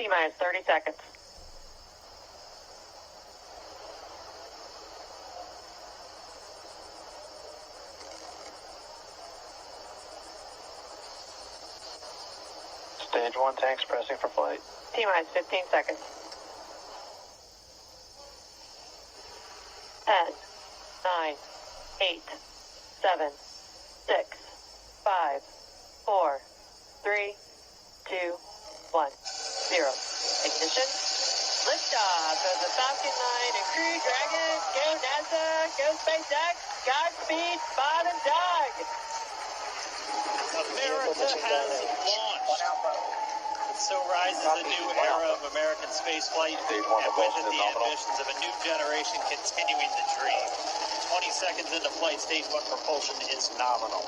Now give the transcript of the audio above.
T-minus 30 seconds. Stage 1 tanks pressing for flight. T-minus 15 seconds. 10, 9, 8, 7, 6, 5, 4, 3, 2, 1, 0. Ignition. Liftoff of the Falcon 9 and Crew Dragon. Go NASA. Go SpaceX. Godspeed, Bob and Doug. America has launched. And so rises a new era of American spaceflight, and with it the ambitions of a new generation continuing the dream. 20 seconds into flight, stage 1 propulsion is nominal.